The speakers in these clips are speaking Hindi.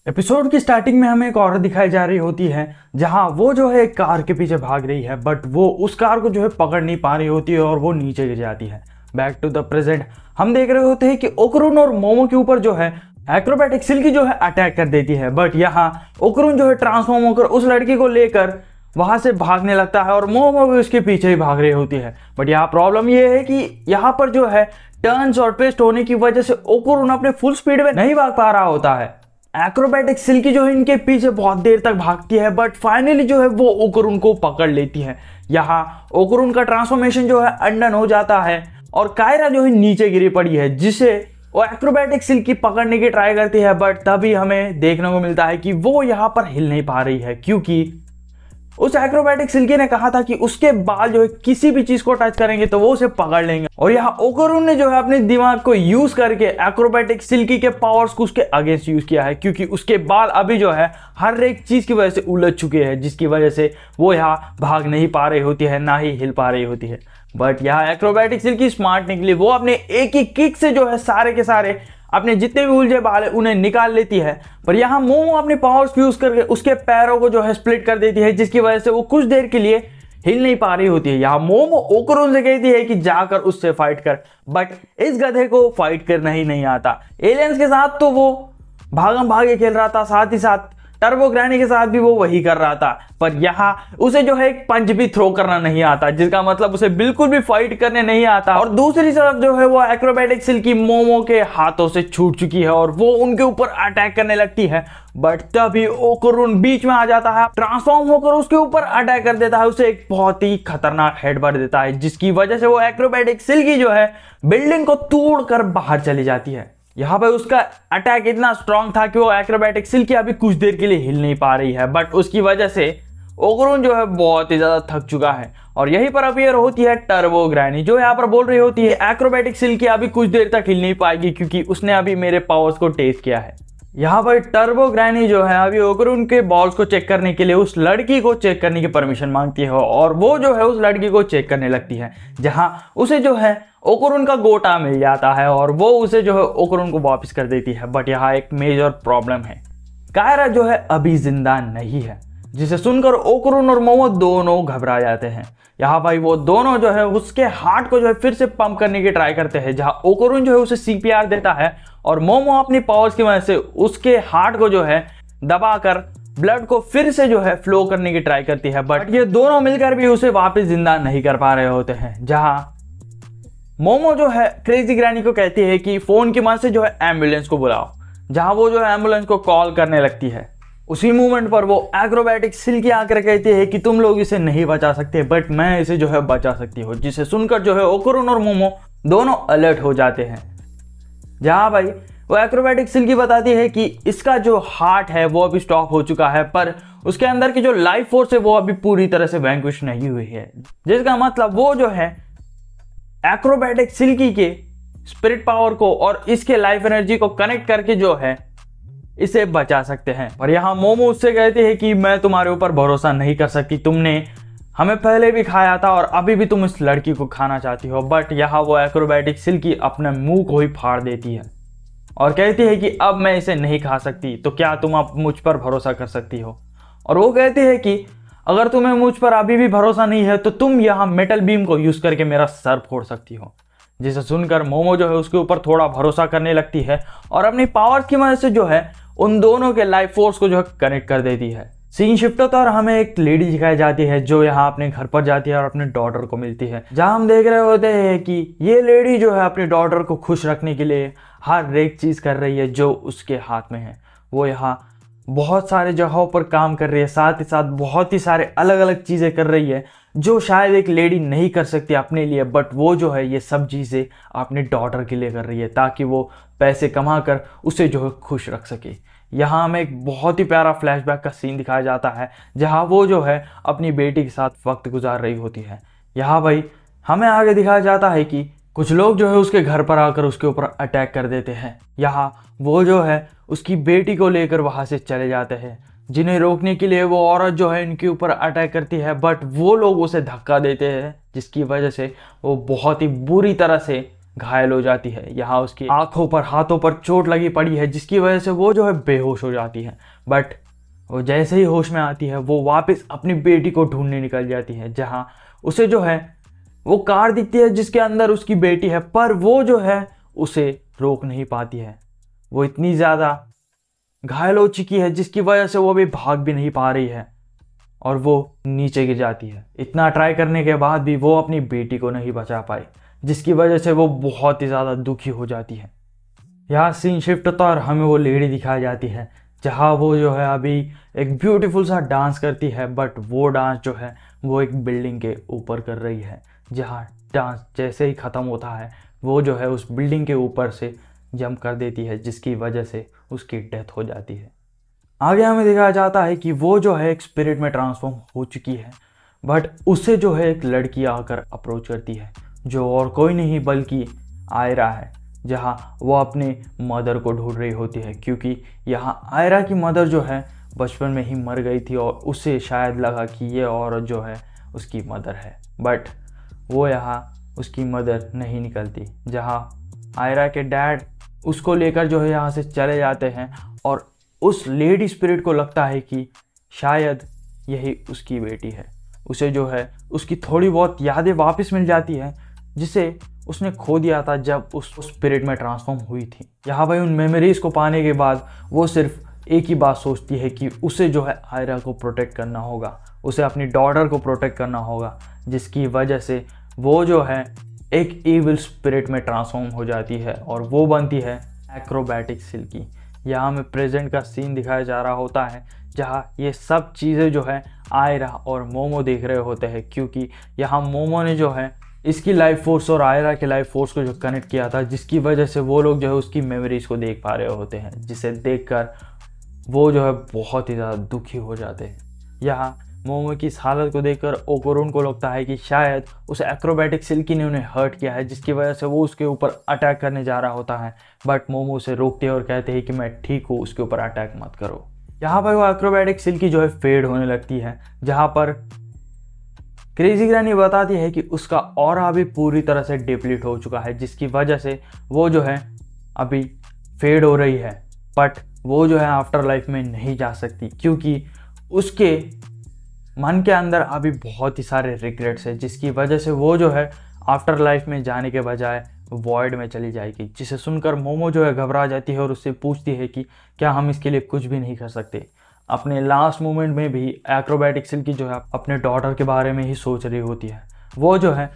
एपिसोड की स्टार्टिंग में हमें एक औरत दिखाई जा रही होती है जहां वो जो है एक कार के पीछे भाग रही है, बट वो उस कार को जो है पकड़ नहीं पा रही होती है और वो नीचे गिर जाती है। बैक टू द प्रेजेंट हम देख रहे होते हैं कि ओकरुन और मोमो के ऊपर जो है एक्रोबैटिक सिल्की जो है अटैक कर देती है, बट यहाँ ओकरुन जो है ट्रांसफॉर्म होकर उस लड़की को लेकर वहां से भागने लगता है और मोमो भी उसके पीछे ही भाग रही होती है। बट यहाँ प्रॉब्लम ये है कि यहाँ पर जो है टर्न्स और ट्विस्ट होने की वजह से ओकरुन अपने फुल स्पीड में नहीं भाग पा रहा होता है। एक्रोबैटिक सिल्की जो है इनके पीछे बहुत देर तक भागती है, बट फाइनली जो है वो ओकरुन को पकड़ लेती है। यहाँ ओकरुन का ट्रांसफॉर्मेशन जो है अनडन हो जाता है और कायरा जो है नीचे गिरी पड़ी है, जिसे वो एक्रोबैटिक सिल्की पकड़ने की ट्राई करती है, बट तभी हमें देखने को मिलता है कि वो यहाँ पर हिल नहीं पा रही है, क्योंकि उस एक्रोबैटिक सिल्की ने कहा था कि उसके बाल जो है किसी भी चीज को टच करेंगे तो वो उसे पकड़ लेंगे। और यहाँ ओकरुन ने जो है अपने दिमाग को यूज करके एक्रोबैटिक सिल्की के पावर्स को उसके अगेंस्ट यूज किया है, क्योंकि उसके बाल अभी जो है हर एक चीज की वजह से उलझ चुके हैं, जिसकी वजह से वो यहाँ भाग नहीं पा रही होती है, ना ही हिल पा रही होती है। बट यहाँ एक्रोबैटिक सिल्की स्मार्ट निकली, वो अपने एक ही किक से जो है सारे के सारे अपने जितने भी उलझे बाल है उन्हें निकाल लेती है। पर यहाँ मोमो अपने पावर्स यूज करके उसके पैरों को जो है स्प्लिट कर देती है, जिसकी वजह से वो कुछ देर के लिए हिल नहीं पा रही होती है। यहाँ मोमो ओकरुन से कहती है कि जाकर उससे फाइट कर, बट इस गधे को फाइट करना ही नहीं आता। एलियंस के साथ तो वो भागम भागे खेल रहा था, साथ ही साथ टर्बो ग्रैनी के साथ भी वो वही कर रहा था, पर यहाँ उसे जो है एक पंच भी थ्रो करना नहीं आता, जिसका मतलब उसे बिल्कुल भी फाइट करने नहीं आता। और दूसरी तरफ जो है वो एक्रोबैटिक सिल्की मोमो के हाथों से छूट चुकी है और वो उनके ऊपर अटैक करने लगती है, बट तभी ओकरुन बीच में आ जाता है, ट्रांसफॉर्म होकर उसके ऊपर अटैक कर देता है, उसे एक बहुत ही खतरनाक हेडबट देता है, जिसकी वजह से वो एक्रोबैटिक सिल्की जो है बिल्डिंग को तोड़कर बाहर चली जाती है। यहाँ पर उसका अटैक इतना स्ट्रांग था कि वो एक्रोबैटिक सिल्की अभी कुछ देर के लिए हिल नहीं पा रही है, बट उसकी वजह से ओकरुन जो है बहुत ही ज्यादा थक चुका है। और यहीं पर अपीयर होती है टर्बो ग्रैनी, जो यहाँ पर बोल रही होती है एक्रोबैटिक सिल्की अभी कुछ देर तक हिल नहीं पाएगी, क्योंकि उसने अभी मेरे पावर्स को टेस्ट किया है। यहाँ पर टर्बो ग्रैनी जो है अभी ओकरुन के बॉल्स को चेक करने के लिए उस लड़की को चेक करने की परमिशन मांगती है, और वो जो है उस लड़की को चेक करने लगती है, जहां उसे जो है ओकरुन का गोटा मिल जाता है और वो उसे जो है ओकरुन को वापस कर देती है। बट यहाँ एक मेजर प्रॉब्लम है, कायरा जो है अभी जिंदा नहीं है, जिसे सुनकर ओकरुन और मोमो दोनों घबरा जाते हैं। यहाँ भाई वो दोनों जो है उसके हार्ट को जो है फिर से पंप करने की ट्राई करते हैं, जहाँ ओकरुन जो है उसे सीपीआर देता है और मोमो अपनी पावर्स की वजह से उसके हार्ट को जो है दबाकर ब्लड को फिर से जो है फ्लो करने की ट्राई करती है, बट ये दोनों मिलकर भी उसे वापस जिंदा नहीं कर पा रहे होते हैं। जहां मोमो जो है क्रेजी ग्रैनी को कहती है कि फोन की मदद से जो है एम्बुलेंस को बुलाओ, जहां वो जो है एम्बुलेंस को कॉल करने लगती है। उसी मोमेंट पर वो एक्रोबैटिक सिल्की आकर कहती है कि तुम लोग इसे नहीं बचा सकते, बट मैं इसे जो है बचा सकती हूँ, जिसे सुनकर जो है ओकरुन और मोमो दोनों अलर्ट हो जाते हैं। जहां भाई वो एक्रोबैटिक सिल्की बताती है कि इसका जो हार्ट है वो अभी स्टॉप हो चुका है, पर उसके अंदर की जो लाइफ फोर्स है वो अभी पूरी तरह से वैंक्विश नहीं हुई है, जिसका मतलब वो जो है एक्रोबैटिक सिल्की के स्पिरिट पावर को और इसके लाइफ एनर्जी को कनेक्ट करके जो है इसे बचा सकते हैं। और यहाँ मोमो उससे कहते हैं कि मैं तुम्हारे ऊपर भरोसा नहीं कर सकती, तुमने हमें पहले भी खाया था और अभी भी तुम इस लड़की को खाना चाहती हो। बट यहाँ वो एक्रोबैटिक सिल्की अपने मुंह को ही फाड़ देती है और कहती है कि अब मैं इसे नहीं खा सकती, तो क्या तुम अब मुझ पर भरोसा कर सकती हो। और वो कहती है कि अगर तुम्हें मुझ पर अभी भी भरोसा नहीं है तो तुम यहाँ मेटल बीम को यूज करके मेरा सर फोड़ सकती हो। जिसे सुनकर मोमो जो है उसके ऊपर थोड़ा भरोसा करने लगती है और अपनी पावर्स की मदद से जो है उन दोनों के लाइफ फोर्स को जो है कनेक्ट कर देती है। सीन शिफ्ट होता है और हमें एक लेडी दिखाई जाती है जो यहाँ अपने घर पर जाती है और अपने डॉटर को मिलती है, जहां हम देख रहे होते हैं कि ये लेडी जो है अपनी डॉटर को खुश रखने के लिए हर एक चीज कर रही है जो उसके हाथ में है। वो यहाँ बहुत सारे जगहों पर काम कर रही है, साथ ही साथ बहुत ही सारे अलग अलग चीजें कर रही है जो शायद एक लेडी नहीं कर सकती अपने लिए, बट वो जो है ये सब चीजें अपने डॉटर के लिए कर रही है ताकि वो पैसे कमा कर उसे जो है खुश रख सके। यहाँ हमें एक बहुत ही प्यारा फ्लैशबैक का सीन दिखाया जाता है जहाँ वो जो है अपनी बेटी के साथ वक्त गुजार रही होती है। यहाँ भाई हमें आगे दिखाया जाता है कि कुछ लोग जो है उसके घर पर आकर उसके ऊपर अटैक कर देते हैं। यहाँ वो जो है उसकी बेटी को लेकर वहां से चले जाते हैं, जिन्हें रोकने के लिए वो औरत जो है इनके ऊपर अटैक करती है, बट वो लोग उसे धक्का देते हैं, जिसकी वजह से वो बहुत ही बुरी तरह से घायल हो जाती है। यहाँ उसकी आंखों पर हाथों पर चोट लगी पड़ी है जिसकी वजह से वो जो है बेहोश हो जाती है। बट वो जैसे ही होश में आती है वो वापस अपनी बेटी को ढूंढने निकल जाती है, जहाँ उसे जो है वो कार दिखती है जिसके अंदर उसकी बेटी है, पर वो जो है उसे रोक नहीं पाती है। वो इतनी ज़्यादा घायल हो चुकी है जिसकी वजह से वो अभी भाग भी नहीं पा रही है और वो नीचे गिर जाती है। इतना ट्राई करने के बाद भी वो अपनी बेटी को नहीं बचा पाई, जिसकी वजह से वो बहुत ही ज़्यादा दुखी हो जाती है। यहाँ सीन शिफ्ट होता है और हमें वो लेडी दिखाई जाती है जहाँ वो जो है अभी एक ब्यूटीफुल सा डांस करती है, बट वो डांस जो है वो एक बिल्डिंग के ऊपर कर रही है। जहाँ डांस जैसे ही ख़त्म होता है वो जो है उस बिल्डिंग के ऊपर से जंप कर देती है, जिसकी वजह से उसकी डेथ हो जाती है। आगे हमें दिखाया जाता है कि वो जो है एक स्पिरिट में ट्रांसफॉर्म हो चुकी है, बट उससे जो है एक लड़की आकर अप्रोच करती है जो और कोई नहीं बल्कि आयरा है। जहाँ वो अपने मदर को ढूंढ रही होती है, क्योंकि यहाँ आयरा की मदर जो है बचपन में ही मर गई थी और उसे शायद लगा कि ये औरत जो है उसकी मदर है, बट वो यहाँ उसकी मदर नहीं निकलती। जहाँ आयरा के डैड उसको लेकर जो है यहाँ से चले जाते हैं और उस लेडी स्पिरिट को लगता है कि शायद यही उसकी बेटी है। उसे जो है उसकी थोड़ी बहुत यादें वापस मिल जाती है जिसे उसने खो दिया था जब उस स्पिरिट में ट्रांसफॉर्म हुई थी। यहाँ भाई उन मेमोरीज को पाने के बाद वो सिर्फ एक ही बात सोचती है कि उसे जो है आयरा को प्रोटेक्ट करना होगा, उसे अपनी डॉटर को प्रोटेक्ट करना होगा, जिसकी वजह से वो जो है एक इविल स्पिरिट में ट्रांसफॉर्म हो जाती है और वो बनती है एक्रोबैटिक सिल्की। यहाँ में प्रेजेंट का सीन दिखाया जा रहा होता है जहाँ ये सब चीज़ें जो है आयरा और मोमो देख रहे होते हैं, क्योंकि यहाँ मोमो ने जो है इसकी लाइफ फोर्स और आयरा के लाइफ फोर्स को जो कनेक्ट किया था, जिसकी वजह से वो लोग जो है उसकी मेमोरीज को देख पा रहे होते हैं, जिसे देखकर वो जो है बहुत ही ज़्यादा दुखी हो जाते हैं। यहाँ मोमो की इस हालत को देखकर ओकोरोन को लगता है कि शायद उस एक्रोबैटिक सिल्की ने उन्हें हर्ट किया है, जिसकी वजह से वो उसके ऊपर अटैक करने जा रहा होता है, बट मोमो उसे रोकते हैं और कहते हैं कि मैं ठीक हूँ, उसके ऊपर अटैक मत करो। यहाँ पर वो एक्रोबैटिक सिल्की जो है फेड होने लगती है, जहाँ पर क्रेजी ग्रैनी बताती है कि उसका ऑरा अभी पूरी तरह से डिप्लीट हो चुका है, जिसकी वजह से वो जो है अभी फेड हो रही है, बट वो जो है आफ्टर लाइफ में नहीं जा सकती क्योंकि उसके मन के अंदर अभी बहुत ही सारे रिग्रेट्स है, जिसकी वजह से वो जो है आफ्टर लाइफ में जाने के बजाय वॉइड में चली जाएगी। जिसे सुनकर मोमो जो है घबरा जाती है और उससे पूछती है कि क्या हम इसके लिए कुछ भी नहीं कर सकते। अपने लास्ट मोमेंट में भी एक्रोबैटिक सिल्की जो है अपने डॉटर के बारे में ही सोच रही होती है। वो जो है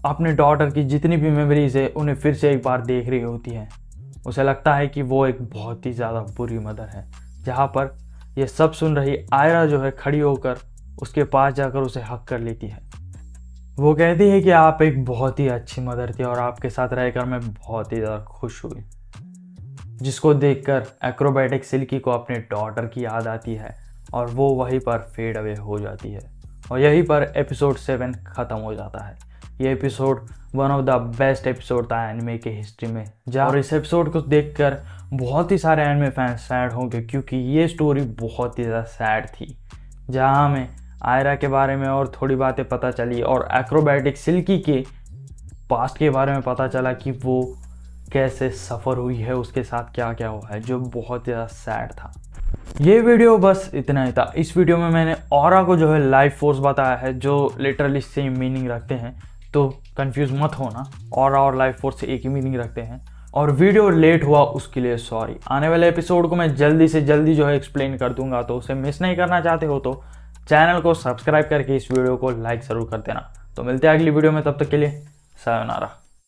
अपने डॉटर की जितनी भी मेमोरीज है उन्हें फिर से एक बार देख रही होती है। उसे लगता है कि वो एक बहुत ही ज़्यादा बुरी मदर है। जहाँ पर ये सब सुन रही आयरा जो है खड़ी होकर उसके पास जाकर उसे हक कर लेती है। वो कहती है कि आप एक बहुत ही अच्छी मदर थी और आपके साथ रहकर मैं बहुत ही ज़्यादा खुश हुई। जिसको देखकर एक्रोबैटिक सिल्की को अपने डॉटर की याद आती है और वो वहीं पर फेड अवे हो जाती है और यहीं पर एपिसोड 7 ख़त्म हो जाता है। ये episode one of the best episode था एनिमे के हिस्ट्री में। और इस एपिसोड को देखकर बहुत ही सारे एनिमे फैंस सैड होंगे क्योंकि ये स्टोरी बहुत ही ज़्यादा सैड थी, जहाँ हमें आयरा के बारे में और थोड़ी बातें पता चली और एक्रोबैटिक सिल्की के पास्ट के बारे में पता चला कि वो कैसे सफ़र हुई है, उसके साथ क्या क्या हुआ है, जो बहुत ज़्यादा सैड था। ये वीडियो बस इतना ही था। इस वीडियो में मैंने ऑरा को जो है लाइफ फोर्स बताया है जो लिटरली सेम मीनिंग रखते हैं, तो कंफ्यूज मत होना, ऑरा और लाइफ फोर्स एक ही मीनिंग रखते हैं। और वीडियो लेट हुआ उसके लिए सॉरी। आने वाले एपिसोड को मैं जल्दी से जल्दी जो है एक्सप्लेन कर दूंगा, तो उसे मिस नहीं करना चाहते हो तो चैनल को सब्सक्राइब करके इस वीडियो को लाइक ज़रूर कर देना। तो मिलते हैं अगली वीडियो में, तब तक के लिए सायोनारा।